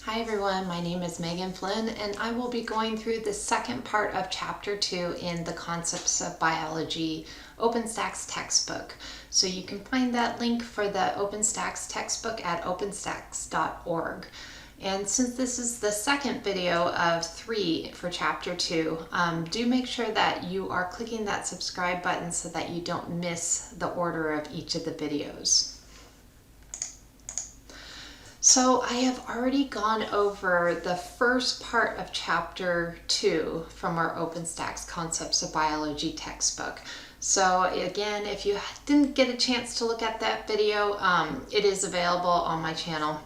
Hi everyone, my name is Megan Flynn and I will be going through the second part of Chapter 2 in the Concepts of Biology Openstax textbook. So you can find that link for the Openstax textbook at openstax.org. And since this is the second video of 3 for Chapter 2, do make sure that you are clicking that subscribe button so that you don't miss the order of each of the videos. So I have already gone over the first part of Chapter 2 from our Openstax Concepts of Biology textbook. So again, if you didn't get a chance to look at that video, it is available on my channel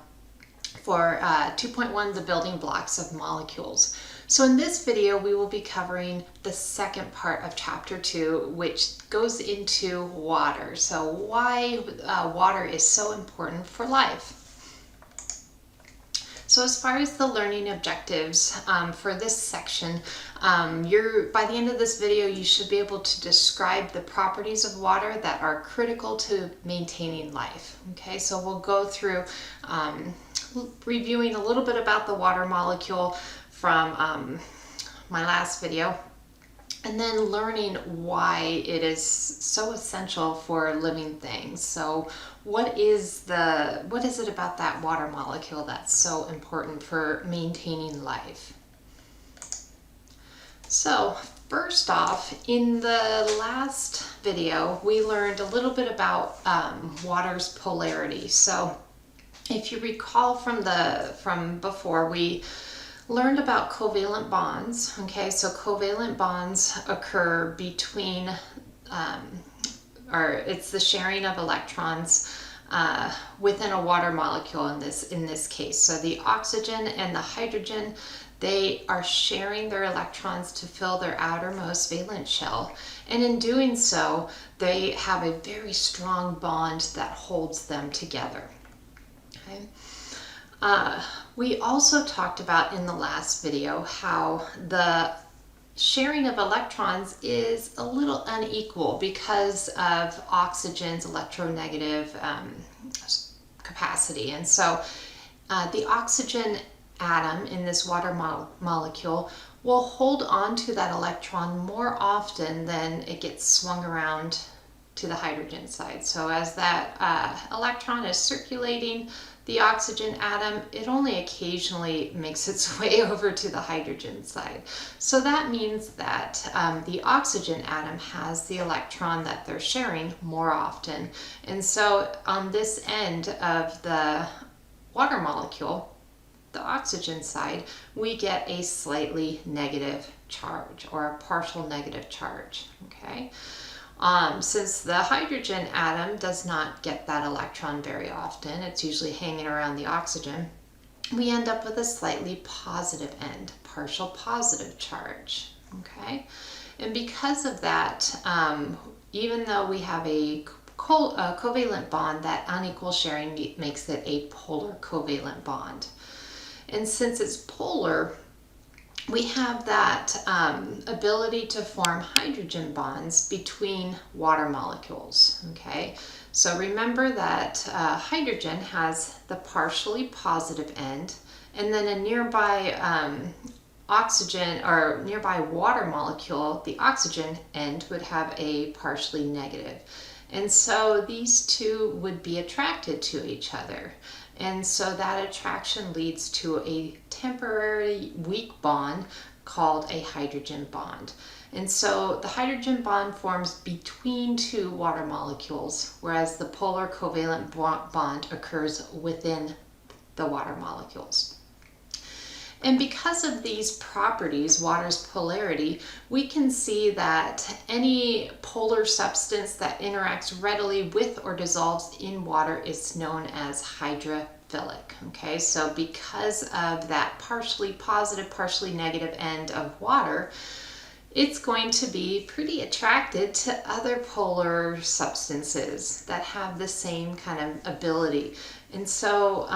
for 2.1, the building blocks of molecules. So in this video, we will be covering the second part of Chapter 2, which goes into water. So why water is so important for life. So as far as the learning objectives for this section, by the end of this video, you should be able to describe the properties of water that are critical to maintaining life. Okay, so we'll go through reviewing a little bit about the water molecule from my last video, and then learning why it is so essential for living things. So what is it about that water molecule that's so important for maintaining life? So first off, in the last video, we learned a little bit about water's polarity. So if you recall from before, we learned about covalent bonds. Okay, so covalent bonds occur between, it's the sharing of electrons within a water molecule in this case. So the oxygen and the hydrogen, they are sharing their electrons to fill their outermost valence shell. And in doing so, they have a very strong bond that holds them together. Okay. We also talked about in the last video how the sharing of electrons is a little unequal because of oxygen's electronegative capacity. And so the oxygen atom in this water molecule will hold on to that electron more often than it gets swung around to the hydrogen side. So as that electron is circulating the oxygen atom, it only occasionally makes its way over to the hydrogen side. So that means that the oxygen atom has the electron that they're sharing more often. And so on this end of the water molecule, the oxygen side, we get a slightly negative charge or a partial negative charge. Okay. Since the hydrogen atom does not get that electron very often, it's usually hanging around the oxygen, we end up with a slightly positive end, partial positive charge. Okay, and because of that, even though we have a covalent bond, that unequal sharing makes it a polar covalent bond. And since it's polar, we have that ability to form hydrogen bonds between water molecules. Okay, so remember that hydrogen has the partially positive end, and then a nearby oxygen or nearby water molecule, the oxygen end, would have a partially negative. And so these two would be attracted to each other. And so that attraction leads to a temporary weak bond called a hydrogen bond. And so the hydrogen bond forms between two water molecules, whereas the polar covalent bond occurs within the water molecules. And because of these properties, water's polarity, we can see that any polar substance that interacts readily with or dissolves in water is known as hydrophilic. Okay, so because of that partially positive, partially negative end of water, it's going to be pretty attracted to other polar substances that have the same kind of ability. And so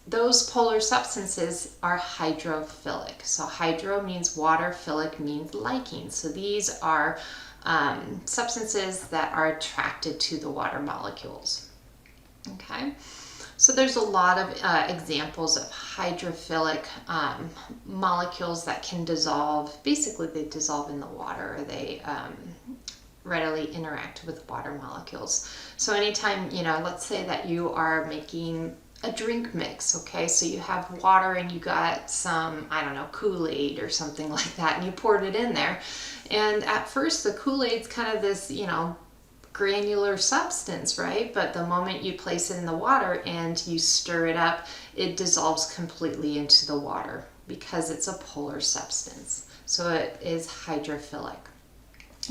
those polar substances are hydrophilic. So hydro means water, philic means liking. So these are substances that are attracted to the water molecules. Okay, So there's a lot of examples of hydrophilic molecules that can dissolve. Basically, they dissolve in the water, or they readily interact with water molecules. So anytime, let's say that you are making a drink mix, okay? So you have water and you got some, I don't know, Kool-Aid or something like that, and you poured it in there. And at first the Kool-Aid's kind of this, granular substance, right? But the moment you place it in the water and you stir it up, it dissolves completely into the water because it's a polar substance. So it is hydrophilic.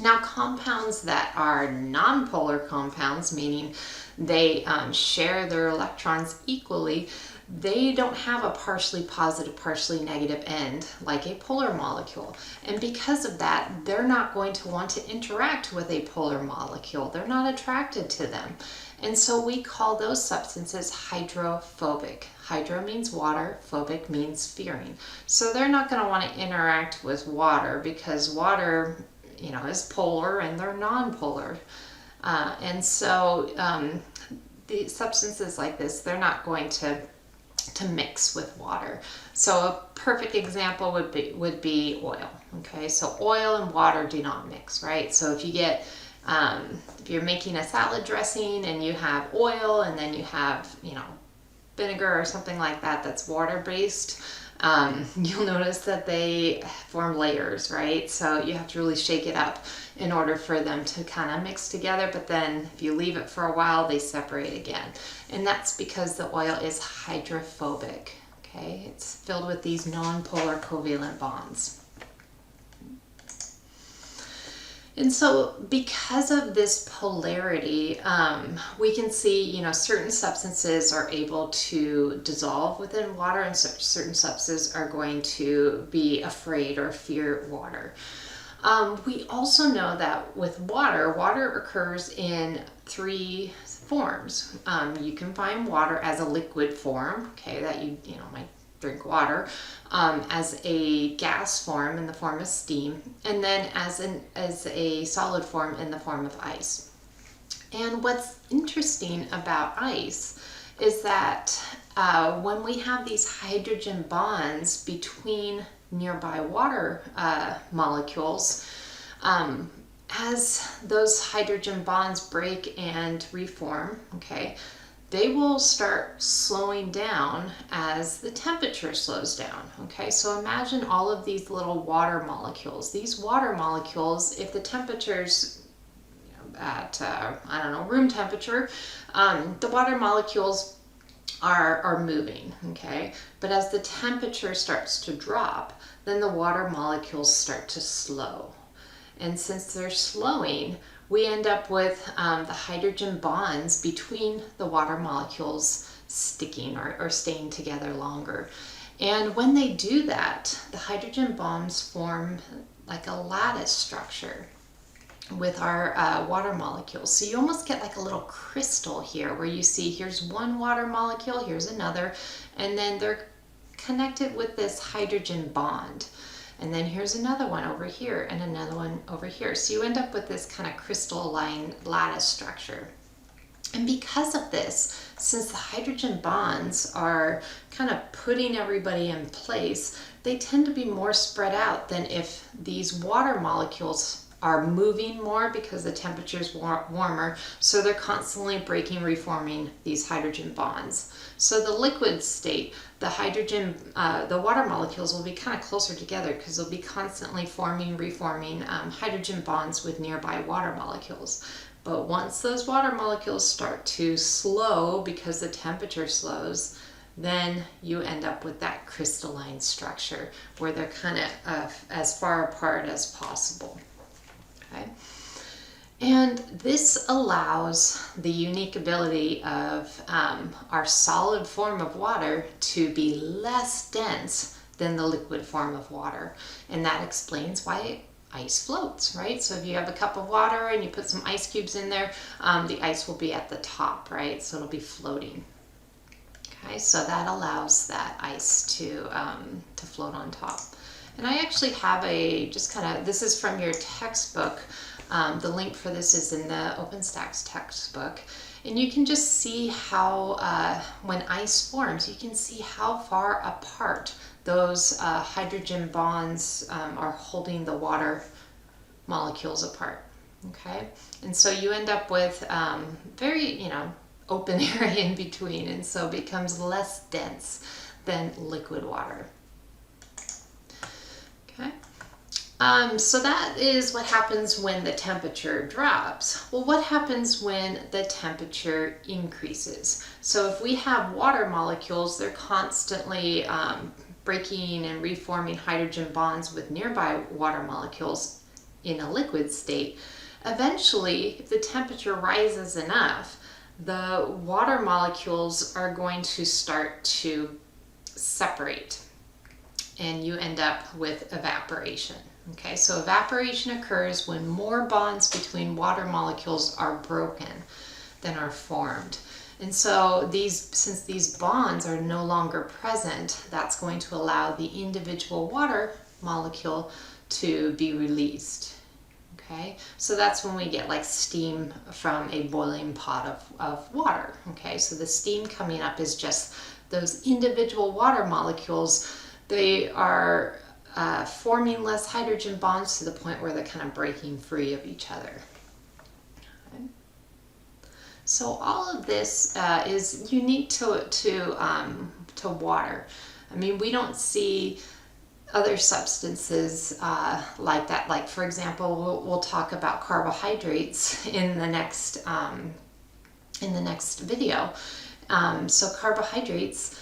Now, compounds that are nonpolar compounds, meaning they share their electrons equally, they don't have a partially positive, partially negative end like a polar molecule. And because of that, they're not going to want to interact with a polar molecule. They're not attracted to them. And so we call those substances hydrophobic. Hydro means water, phobic means fearing. So they're not going to want to interact with water because water, is polar and they're non-polar. And so the substances like this, they're not going to mix with water. So a perfect example would be oil. Okay, so oil and water do not mix, right? So if you get if you're making a salad dressing and you have oil and then you have vinegar or something like that that's water based, you'll notice that they form layers, right? So you have to really shake it up in order for them to kind of mix together, but then if you leave it for a while, they separate again. And that's because the oil is hydrophobic, okay? It's filled with these non-polar covalent bonds. And so because of this polarity, we can see, certain substances are able to dissolve within water and certain substances are going to be afraid or fear water. We also know that with water occurs in three forms. You can find water as a liquid form, okay, that you might drink water, as a gas form in the form of steam, and then as a solid form in the form of ice. And what's interesting about ice is that when we have these hydrogen bonds between nearby water molecules, as those hydrogen bonds break and reform, okay, they will start slowing down as the temperature slows down, okay? So imagine all of these little water molecules. These water molecules, if the temperature's at, room temperature, the water molecules are moving, okay? But as the temperature starts to drop, then the water molecules start to slow. And since they're slowing, we end up with the hydrogen bonds between the water molecules sticking or staying together longer. And when they do that, the hydrogen bonds form like a lattice structure with our water molecules. So you almost get like a little crystal here where you see here's one water molecule, here's another, and then they're connected with this hydrogen bond. And then here's another one over here and another one over here. So you end up with this kind of crystalline lattice structure. And because of this, since the hydrogen bonds are kind of putting everybody in place, they tend to be more spread out than if these water molecules are moving more because the temperature is warmer. So they're constantly breaking, reforming these hydrogen bonds. So the liquid state, the water molecules will be kind of closer together because they'll be constantly forming, reforming hydrogen bonds with nearby water molecules. But once those water molecules start to slow because the temperature slows, then you end up with that crystalline structure where they're kind of as far apart as possible. Okay. And this allows the unique ability of our solid form of water to be less dense than the liquid form of water. And that explains why ice floats, right? So if you have a cup of water and you put some ice cubes in there, the ice will be at the top, right? So it'll be floating. Okay, so that allows that ice to float on top. And I actually have this is from your textbook. The link for this is in the Openstax textbook. And you can just see how, when ice forms, you can see how far apart those hydrogen bonds are holding the water molecules apart. Okay, and so you end up with very, open area in between, and so it becomes less dense than liquid water. Okay. So that is what happens when the temperature drops. Well, what happens when the temperature increases? So if we have water molecules, they're constantly breaking and reforming hydrogen bonds with nearby water molecules in a liquid state. Eventually, if the temperature rises enough, the water molecules are going to start to separate, and you end up with evaporation. Okay, so evaporation occurs when more bonds between water molecules are broken than are formed. And so since these bonds are no longer present, that's going to allow the individual water molecule to be released. Okay, so that's when we get like steam from a boiling pot of water. Okay, so the steam coming up is just those individual water molecules. They are forming less hydrogen bonds to the point where they're kind of breaking free of each other. Okay. So all of this is unique to water. I mean, we don't see other substances like that. Like, for example, we'll talk about carbohydrates in the next video. So carbohydrates,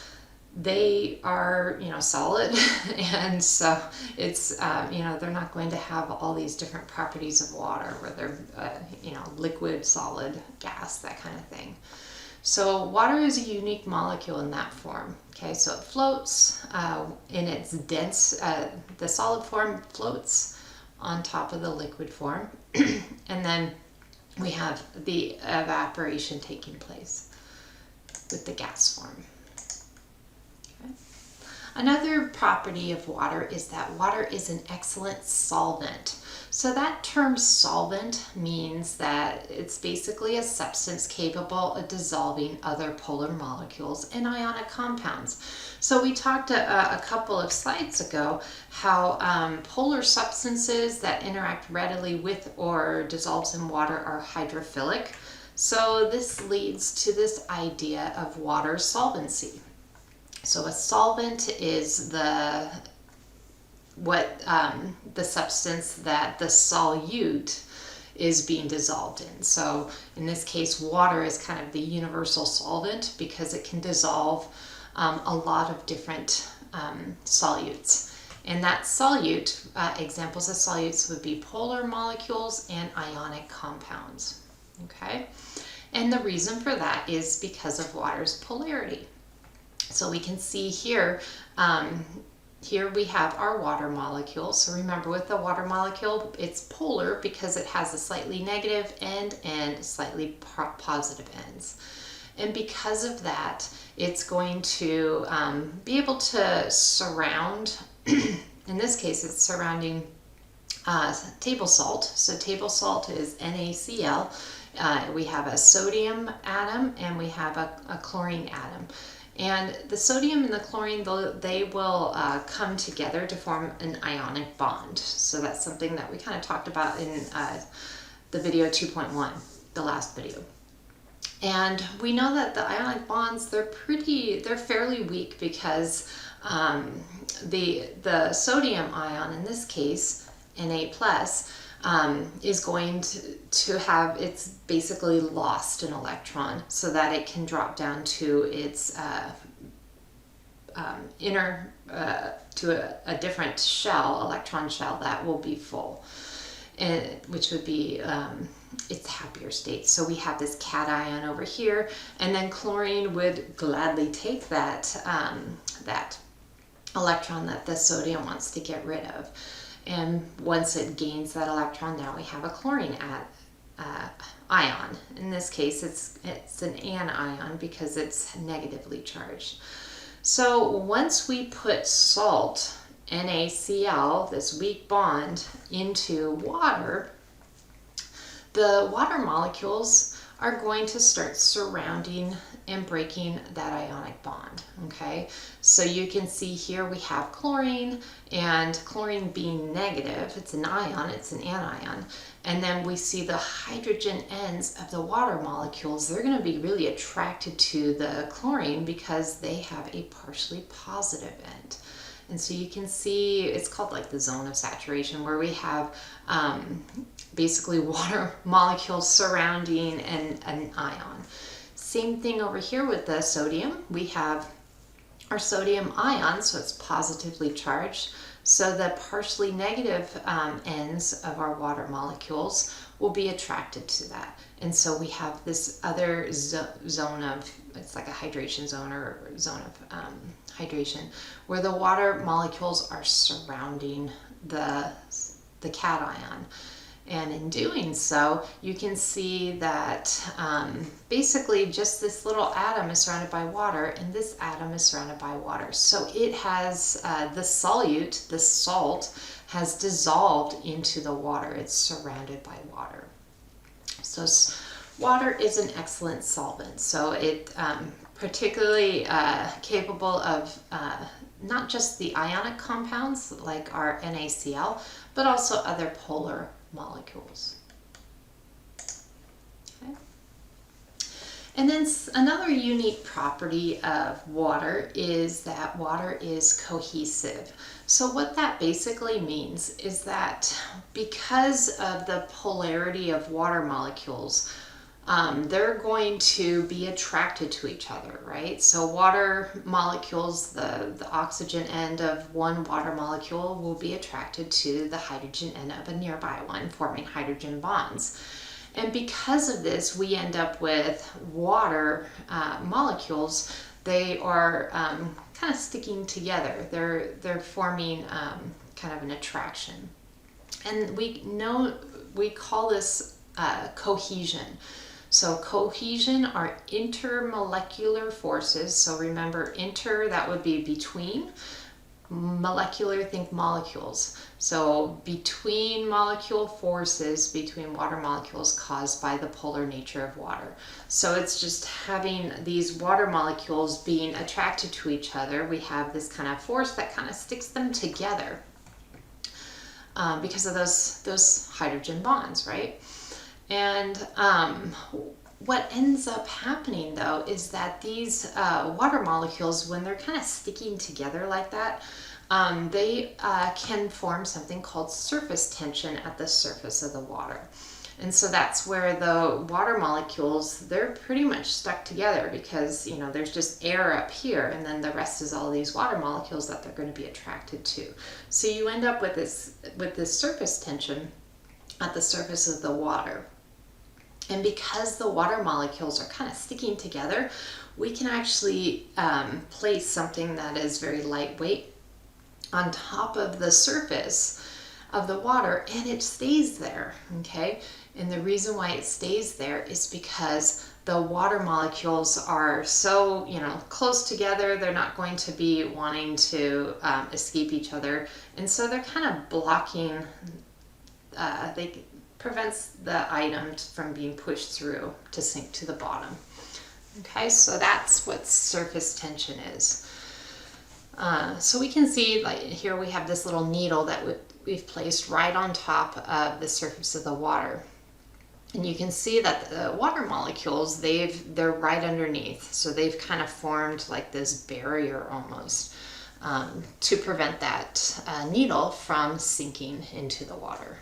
they are, solid, and so it's, they're not going to have all these different properties of water where they're, liquid, solid, gas, that kind of thing. So water is a unique molecule in that form. Okay, so it floats in its dense, the solid form floats on top of the liquid form, and then we have the evaporation taking place with the gas form. Another property of water is that water is an excellent solvent. So that term solvent means that it's basically a substance capable of dissolving other polar molecules and ionic compounds. So we talked a couple of slides ago how polar substances that interact readily with or dissolves in water are hydrophilic. So this leads to this idea of water solvency. So a solvent is the substance that the solute is being dissolved in. So in this case, water is kind of the universal solvent because it can dissolve a lot of different solutes. And that solute, examples of solutes would be polar molecules and ionic compounds. Okay, and the reason for that is because of water's polarity. So we can see here, here we have our water molecule. So remember, with the water molecule, it's polar because it has a slightly negative end and slightly positive ends. And because of that, it's going to be able to surround, in this case, it's surrounding table salt. So table salt is NaCl. We have a sodium atom and we have a chlorine atom. And the sodium and the chlorine, they will come together to form an ionic bond. So that's something that we kind of talked about in the video 2.1, the last video. And we know that the ionic bonds, they're fairly weak because the sodium ion, in this case, Na+, is going to have, it's basically lost an electron so that it can drop down to its to a different shell, electron shell, that will be full, and which would be its happier state. So we have this cation over here, and then chlorine would gladly take that that electron that the sodium wants to get rid of. And once it gains that electron, now we have a chlorine ion. In this case, it's an anion because it's negatively charged. So once we put salt, NaCl, this weak bond, into water, the water molecules are going to start surrounding and breaking that ionic bond, okay? So you can see here we have chlorine, and chlorine being negative, it's an ion, it's an anion. And then we see the hydrogen ends of the water molecules. They're going to be really attracted to the chlorine because they have a partially positive end. And so you can see it's called like the zone of saturation, where we have basically water molecules surrounding an ion. Same thing over here with the sodium. We have our sodium ion, so it's positively charged. So the partially negative ends of our water molecules will be attracted to that. And so we have this other zone of, it's like a hydration zone or zone of hydration, where the water molecules are surrounding the cation. And in doing so, you can see that basically just this little atom is surrounded by water, and this atom is surrounded by water. So it has the solute, the salt, has dissolved into the water. It's surrounded by water. So water is an excellent solvent. So it particularly capable of not just the ionic compounds like our NaCl, but also other polar molecules. Okay. And then another unique property of water is that water is cohesive. So what that basically means is that because of the polarity of water molecules, they're going to be attracted to each other, right? So water molecules, the oxygen end of one water molecule will be attracted to the hydrogen end of a nearby one, forming hydrogen bonds. And because of this, we end up with water molecules. They are kind of sticking together. They're forming kind of an attraction. And we call this cohesion. So cohesion are intermolecular forces. So remember, inter, that would be between. Molecular, think molecules. So between molecule forces between water molecules caused by the polar nature of water. So it's just having these water molecules being attracted to each other. We have this kind of force that kind of sticks them together because of those hydrogen bonds, right? And what ends up happening though is that these water molecules, when they're kind of sticking together like that, they can form something called surface tension at the surface of the water. And so that's where the water molecules, they're pretty much stuck together because, you know, there's just air up here and then the rest is all these water molecules that they're going to be attracted to. So you end up with this surface tension at the surface of the water. And because the water molecules are kind of sticking together, we can actually place something that is very lightweight on top of the surface of the water, and it stays there, okay? And the reason why it stays there is because the water molecules are so, close together, they're not going to be wanting to escape each other. And so they're kind of blocking, prevents the item from being pushed through to sink to the bottom. Okay, so that's what surface tension is. So we can see, like here we have this little needle that we've placed right on top of the surface of the water. And you can see that the water molecules, they're right underneath. So they've kind of formed like this barrier almost to prevent that needle from sinking into the water.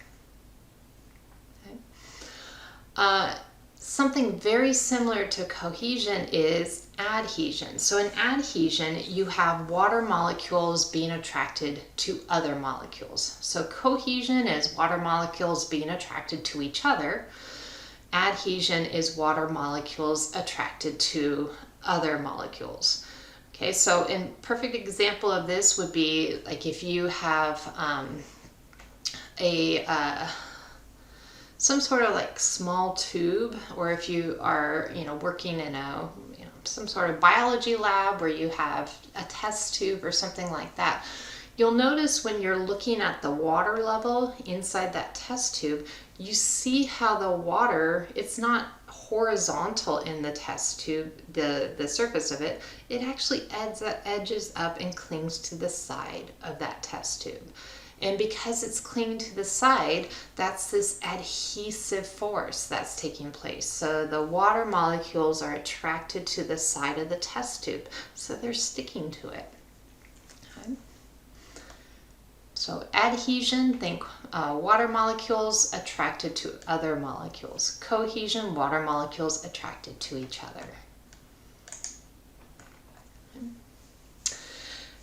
Something very similar to cohesion is adhesion. So in adhesion, you have water molecules being attracted to other molecules. So cohesion is water molecules being attracted to each other. Adhesion is water molecules attracted to other molecules. Okay, so a perfect example of this would be like if you have some sort of like small tube, or if you are, working in some sort of biology lab where you have a test tube or something like that, you'll notice when you're looking at the water level inside that test tube, you see how the water, it's not horizontal in the test tube, the surface of it, it actually edges up and clings to the side of that test tube. And because it's clinging to the side, that's this adhesive force that's taking place. So the water molecules are attracted to the side of the test tube, so they're sticking to it. Okay. So adhesion, think water molecules attracted to other molecules. Cohesion, water molecules attracted to each other.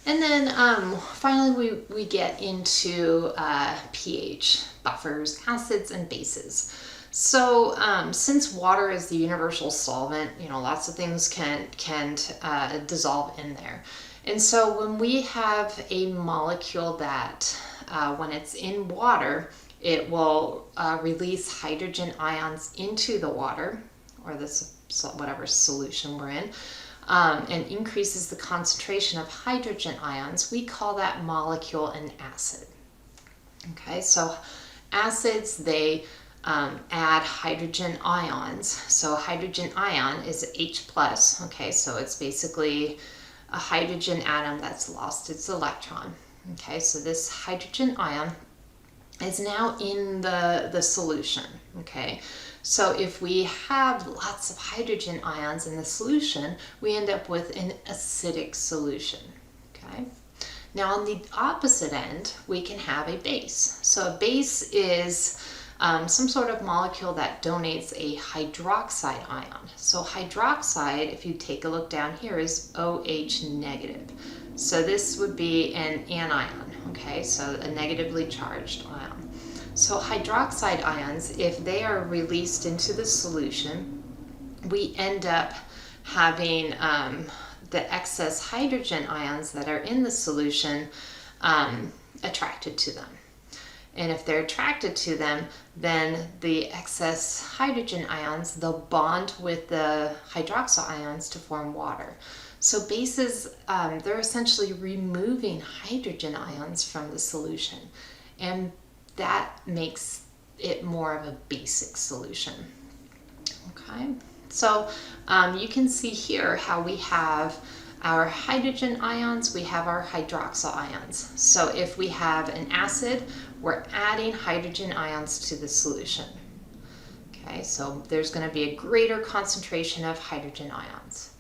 And then finally we get into pH, buffers, acids, and bases. So since water is the universal solvent, lots of things can dissolve in there. And so when we have a molecule that when it's in water, it will release hydrogen ions into the water, or whatever solution we're in, and increases the concentration of hydrogen ions, we call that molecule an acid. Okay, so acids, they add hydrogen ions. So hydrogen ion is H+, okay, so it's basically a hydrogen atom that's lost its electron. Okay, so this hydrogen ion is now in the solution. Okay, so if we have lots of hydrogen ions in the solution, we end up with an acidic solution. Okay, now on the opposite end, we can have a base. So a base is some sort of molecule that donates a hydroxide ion. So hydroxide, if you take a look down here, is OH negative. So this would be an anion, okay, so a negatively charged ion. So hydroxide ions, if they are released into the solution, we end up having the excess hydrogen ions that are in the solution attracted to them. And if they're attracted to them, then the excess hydrogen ions, they'll bond with the hydroxyl ions to form water. So bases, they're essentially removing hydrogen ions from the solution. And that makes it more of a basic solution. Okay, so you can see here how we have our hydrogen ions, we have our hydroxyl ions. So if we have an acid, we're adding hydrogen ions to the solution. Okay, so there's going to be a greater concentration of hydrogen ions.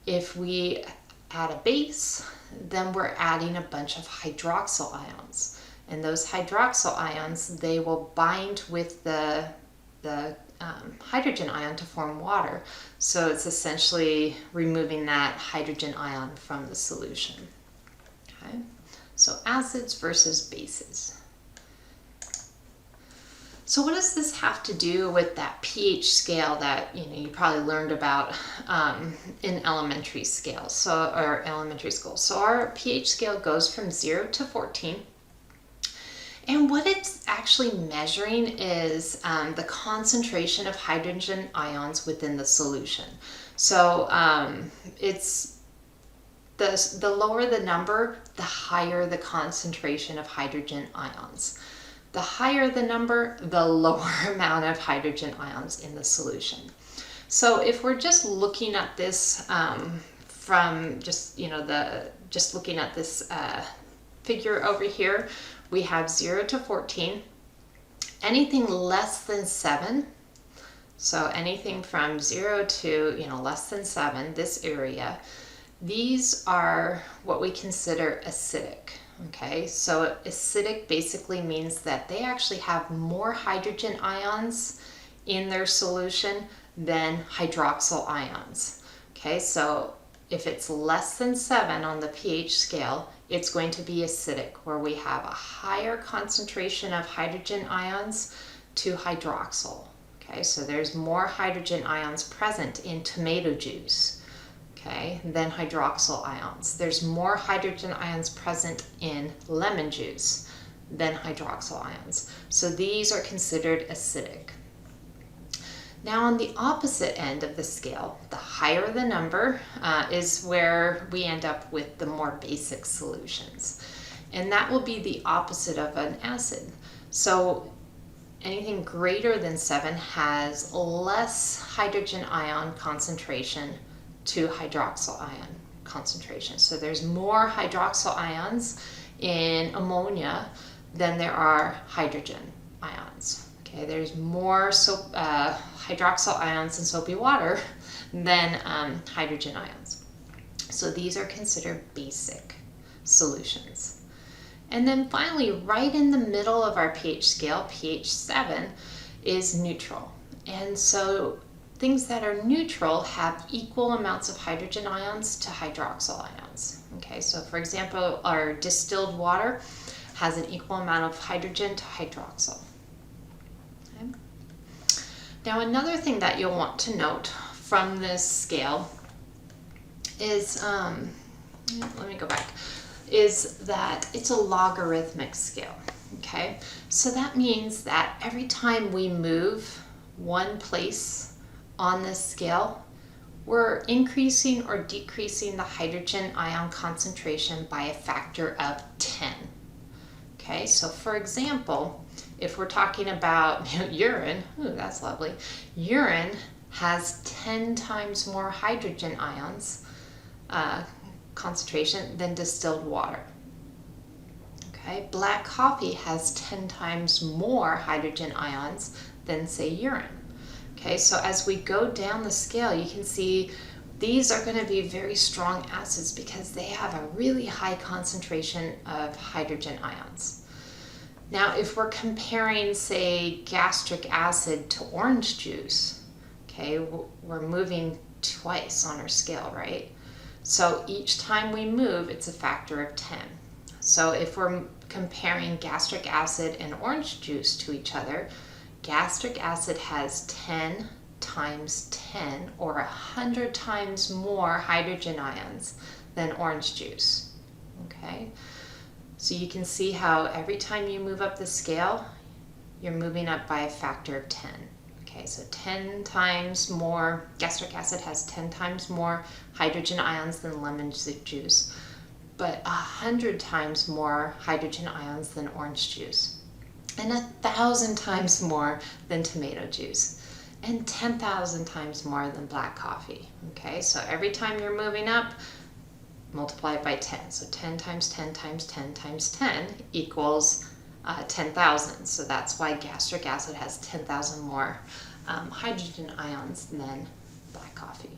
If we add a base, then we're adding a bunch of hydroxyl ions. And those hydroxyl ions, they will bind with the hydrogen ion to form water. So it's essentially removing that hydrogen ion from the solution. Okay, so acids versus bases. So what does this have to do with that pH scale that you probably learned about in elementary school? So our pH scale goes from 0 to 14. And what it's actually measuring is the concentration of hydrogen ions within the solution. So it's the lower the number, the higher the concentration of hydrogen ions. The higher the number, the lower amount of hydrogen ions in the solution. So if we're just looking at this from just looking at this figure over here, we have 0 to 14. Anything less than 7, so anything from 0 to less than 7, this area, these are what we consider acidic. Okay, so acidic basically means that they actually have more hydrogen ions in their solution than hydroxyl ions. Okay, so if it's less than 7 on the pH scale, it's going to be acidic, where we have a higher concentration of hydrogen ions to hydroxyl. Okay, so there's more hydrogen ions present in tomato juice, okay, than hydroxyl ions. There's more hydrogen ions present in lemon juice than hydroxyl ions. So these are considered acidic. Now on the opposite end of the scale, the higher the number is where we end up with the more basic solutions. And that will be the opposite of an acid. So anything greater than 7 has less hydrogen ion concentration to hydroxyl ion concentration. So there's more hydroxyl ions in ammonia than there are hydrogen ions. Okay, there's more hydroxyl ions in soapy water than hydrogen ions. So these are considered basic solutions. And then finally, right in the middle of our pH scale, pH 7, is neutral. And so things that are neutral have equal amounts of hydrogen ions to hydroxyl ions. Okay, so for example, our distilled water has an equal amount of hydrogen to hydroxyl. Okay. Now another thing that you'll want to note from this scale is, let me go back, is that it's a logarithmic scale. Okay, so that means that every time we move one place on this scale, we're increasing or decreasing the hydrogen ion concentration by a factor of 10. Okay, so for example, if we're talking about urine, ooh, that's lovely. Urine has 10 times more hydrogen ions concentration than distilled water. Okay, black coffee has 10 times more hydrogen ions than, say, urine. Okay, so as we go down the scale, you can see these are going to be very strong acids because they have a really high concentration of hydrogen ions. Now, if we're comparing, say, gastric acid to orange juice, okay, we're moving twice on our scale, right? So each time we move, it's a factor of 10. So if we're comparing gastric acid and orange juice to each other, gastric acid has 10 times 10 or 100 times more hydrogen ions than orange juice. Okay, so you can see how every time you move up the scale, you're moving up by a factor of 10. Okay, so 10 times more, gastric acid has 10 times more hydrogen ions than lemon juice, but 100 times more hydrogen ions than orange juice, and 1,000 times more than tomato juice, and 10,000 times more than black coffee. Okay, so every time you're moving up, multiply it by 10. So 10 times 10 times 10 times 10 equals 10,000. So that's why gastric acid has 10,000 more hydrogen ions than black coffee.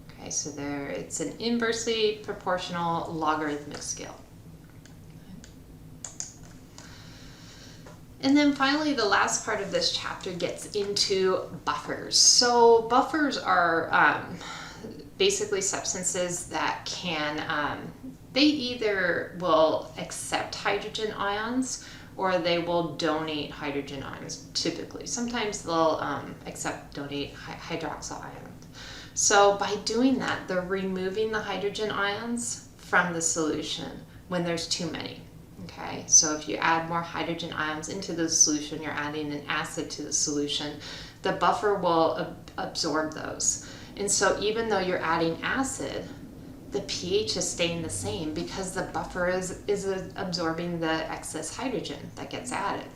Okay, so it's an inversely proportional logarithmic scale. And then finally, the last part of this chapter gets into buffers. So buffers are basically substances that they either will accept hydrogen ions or they will donate hydrogen ions, typically. Sometimes they'll donate hydroxyl ions. So by doing that, they're removing the hydrogen ions from the solution when there's too many. Okay, so if you add more hydrogen ions into the solution, you're adding an acid to the solution, the buffer will absorb those. And so even though you're adding acid, the pH is staying the same because the buffer is absorbing the excess hydrogen that gets added.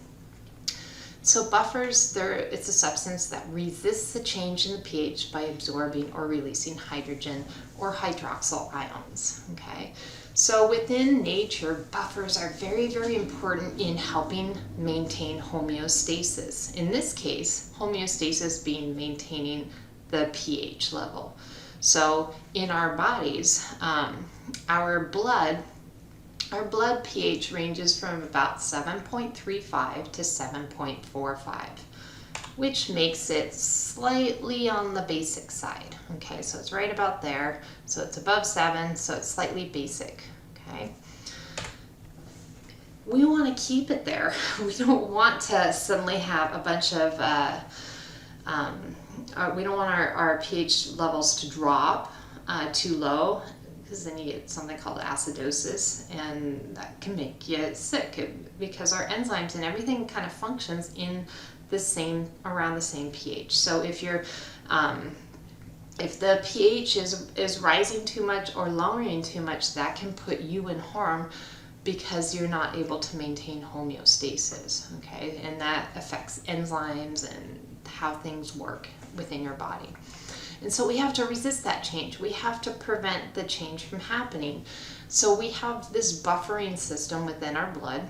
So buffers, it's a substance that resists the change in the pH by absorbing or releasing hydrogen or hydroxyl ions. Okay, so within nature, buffers are very, very important in helping maintain homeostasis. In this case, homeostasis being maintaining the pH level. So in our bodies, our blood pH ranges from about 7.35 to 7.45, which makes it slightly on the basic side. Okay, so it's right about there. So it's above 7, so it's slightly basic. Okay. We want to keep it there. We don't want to suddenly have a bunch of, we don't want our pH levels to drop too low, because then you get something called acidosis, and that can make you sick because our enzymes and everything kind of functions in around the same pH. So if the pH is rising too much or lowering too much, that can put you in harm because you're not able to maintain homeostasis, okay? And that affects enzymes and how things work within your body. And so we have to resist that change. We have to prevent the change from happening. So we have this buffering system within our blood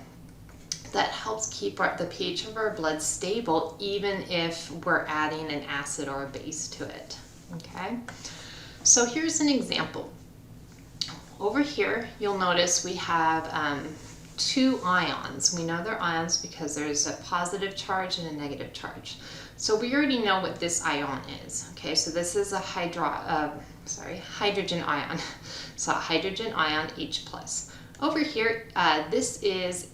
that helps keep the pH of our blood stable, even if we're adding an acid or a base to it, okay? So here's an example. Over here, you'll notice we have 2 ions. We know they're ions because there's a positive charge and a negative charge. So we already know what this ion is, okay? So this is a hydrogen ion. So hydrogen ion H+. Over here, this is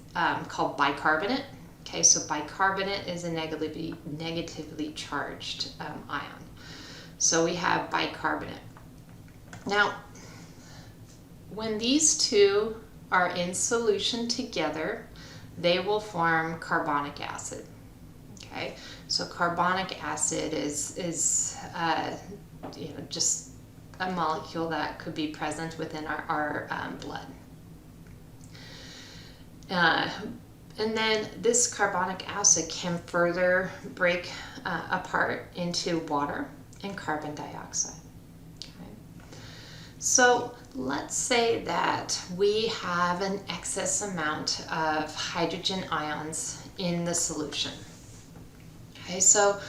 called bicarbonate. Okay, so bicarbonate is a negatively charged ion. So we have bicarbonate. Now, when these two are in solution together, they will form carbonic acid. Okay, so carbonic acid is just a molecule that could be present within our blood. And then this carbonic acid can further break apart into water and carbon dioxide. So let's say that we have an excess amount of hydrogen ions in the solution. Okay, so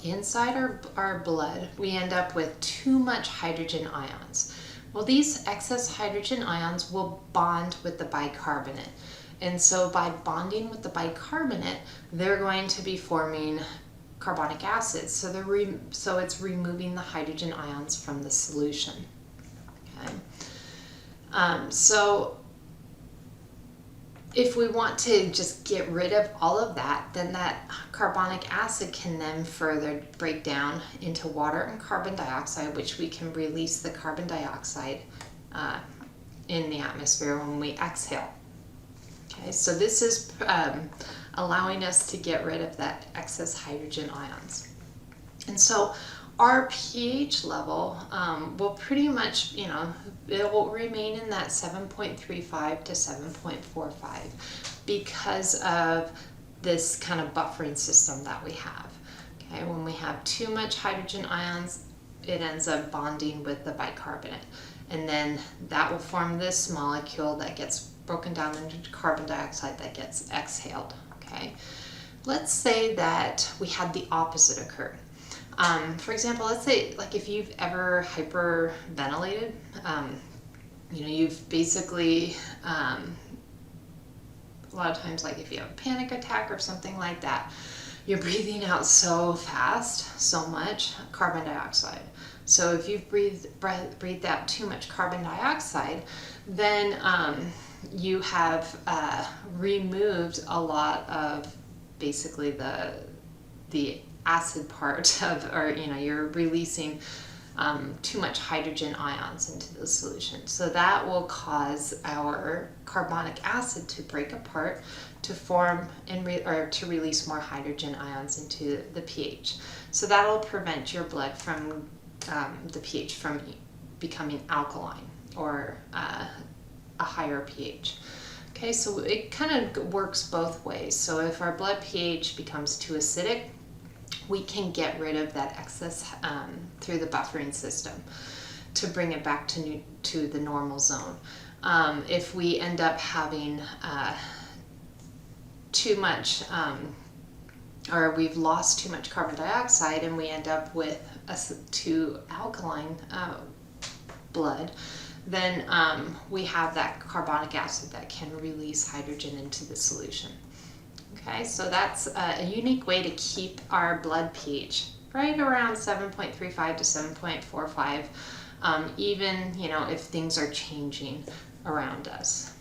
inside our blood, we end up with too much hydrogen ions. Well, these excess hydrogen ions will bond with the bicarbonate. And so by bonding with the bicarbonate, they're going to be forming carbonic acid. So it's removing the hydrogen ions from the solution. Okay. So if we want to just get rid of all of that, then that carbonic acid can then further break down into water and carbon dioxide, which we can release the carbon dioxide in the atmosphere when we exhale. Okay, so this is allowing us to get rid of that excess hydrogen ions. And so our pH level will pretty much, it will remain in that 7.35 to 7.45 because of this kind of buffering system that we have. Okay, when we have too much hydrogen ions, it ends up bonding with the bicarbonate. And then that will form this molecule that gets broken down into carbon dioxide that gets exhaled. Okay, let's say that we had the opposite occur. For example, let's say like if you've ever hyperventilated, you've basically, a lot of times, like if you have a panic attack or something like that, you're breathing out so fast, so much carbon dioxide. So if you've breathed out too much carbon dioxide, then you have removed a lot of basically the acid part of, or you're releasing too much hydrogen ions into the solution. So that will cause our carbonic acid to break apart to form or to release more hydrogen ions into the pH. So that'll prevent your blood from the pH from becoming alkaline or a higher pH. Okay, so it kind of works both ways. So if our blood pH becomes too acidic, we can get rid of that excess through the buffering system to bring it back to the normal zone. If we end up having too much, or we've lost too much carbon dioxide and we end up with too alkaline blood, then we have that carbonic acid that can release hydrogen into the solution. Okay, so that's a unique way to keep our blood pH right around 7.35 to 7.45, even if things are changing around us.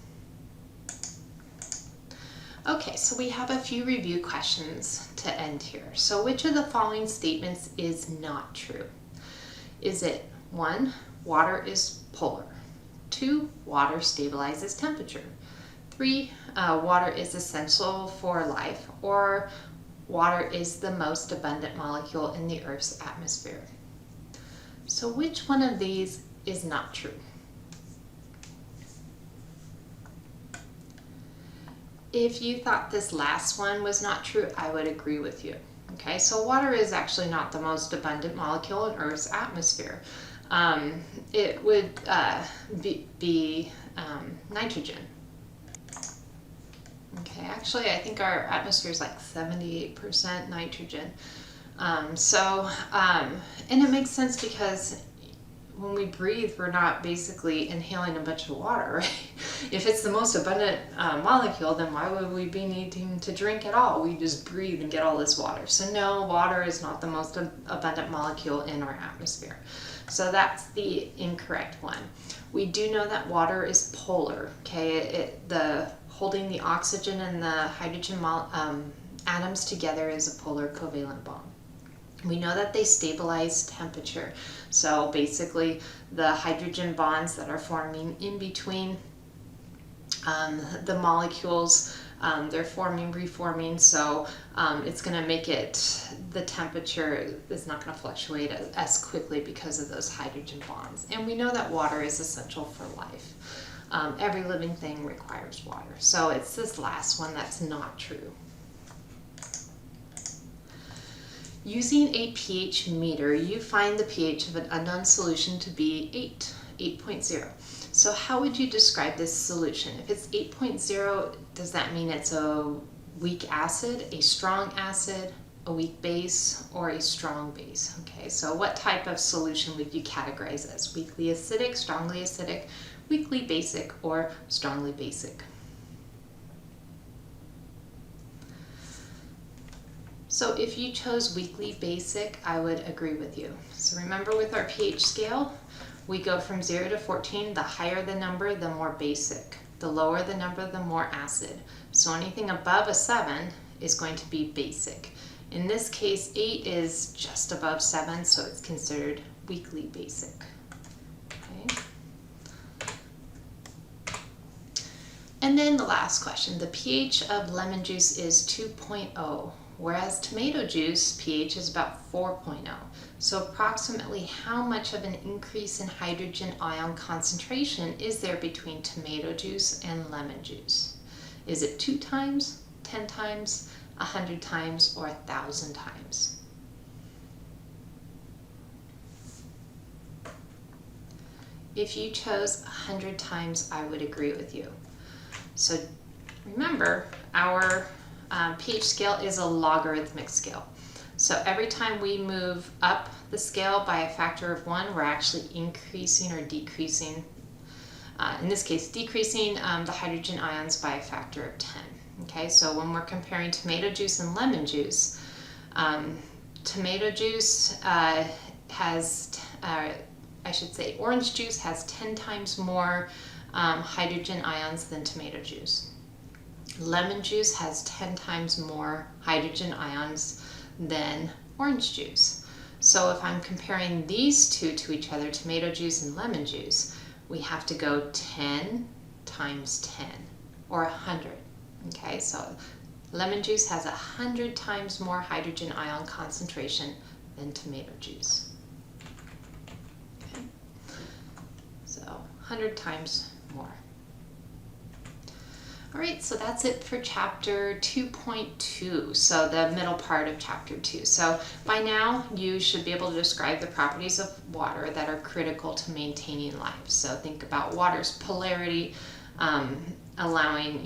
Okay, so we have a few review questions to end here. So which of the following statements is not true? Is it 1, water is polar? 2, water stabilizes temperature? 3, water is essential for life? Or water is the most abundant molecule in the Earth's atmosphere? So which one of these is not true? if you thought this last one was not true, I would agree with you. Okay, so water is actually not the most abundant molecule in Earth's atmosphere. It would be nitrogen. Okay, actually I think our atmosphere is like 78% nitrogen. And it makes sense because when we breathe, we're not basically inhaling a bunch of water, right? If it's the most abundant molecule, then why would we be needing to drink at all? We just breathe and get all this water. So no, water is not the most abundant molecule in our atmosphere. So that's the incorrect one. We do know that water is polar, okay? Holding the oxygen and the hydrogen atoms together is a polar covalent bond. We know that they stabilize temperature. So basically the hydrogen bonds that are forming in between the molecules, they're forming, reforming, so it's going to make the temperature is not going to fluctuate as quickly because of those hydrogen bonds. And we know that water is essential for life. Every living thing requires water. So it's this last one that's not true. Using a pH meter, you find the pH of an unknown solution to be 8.0. So how would you describe this solution? If it's 8.0, does that mean it's a weak acid, a strong acid, a weak base, or a strong base? Okay, so what type of solution would you categorize as? Weakly acidic, weakly basic, or strongly basic? So if you chose weakly basic, I would agree with you. So remember with our pH scale, we go from 0 to 14. The higher the number, the more basic. The lower the number, the more acid. So anything above a 7 is going to be basic. In this case, 8 is just above 7, so it's considered weakly basic. Okay. And then the last question, the pH of lemon juice is 2.0. Whereas tomato juice pH is about 4.0. So approximately how much of an increase in hydrogen ion concentration is there between tomato juice and lemon juice? Is it 2 times, 10 times, 100 times, or 1,000 times? If you chose 100 times, I would agree with you. So remember, our pH scale is a logarithmic scale. So every time we move up the scale by a factor of 1, we're actually increasing or decreasing, in this case decreasing the hydrogen ions by a factor of 10. Okay, so when we're comparing tomato juice and lemon juice, tomato juice orange juice has 10 times more hydrogen ions than tomato juice. Lemon juice has 10 times more hydrogen ions than orange juice. So if I'm comparing these two to each other, tomato juice and lemon juice, we have to go 10 times 10, or 100. Okay, so lemon juice has 100 times more hydrogen ion concentration than tomato juice. Okay, so 100 times more. All right, so that's it for chapter 2.2, so the middle part of chapter 2. So by now, you should be able to describe the properties of water that are critical to maintaining life. So think about water's polarity, allowing,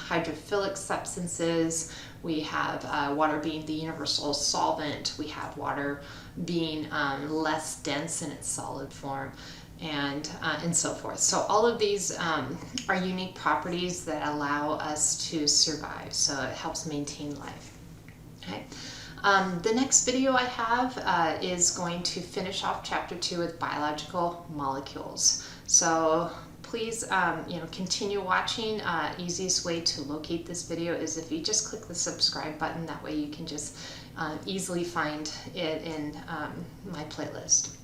hydrophilic substances. We have water being the universal solvent. We have water being less dense in its solid form, and so forth. So all of these are unique properties that allow us to survive. So it helps maintain life. Okay. The next video I have is going to finish off chapter 2 with biological molecules. So please, continue watching. Easiest way to locate this video is if you just click the subscribe button. That way you can just easily find it in my playlist.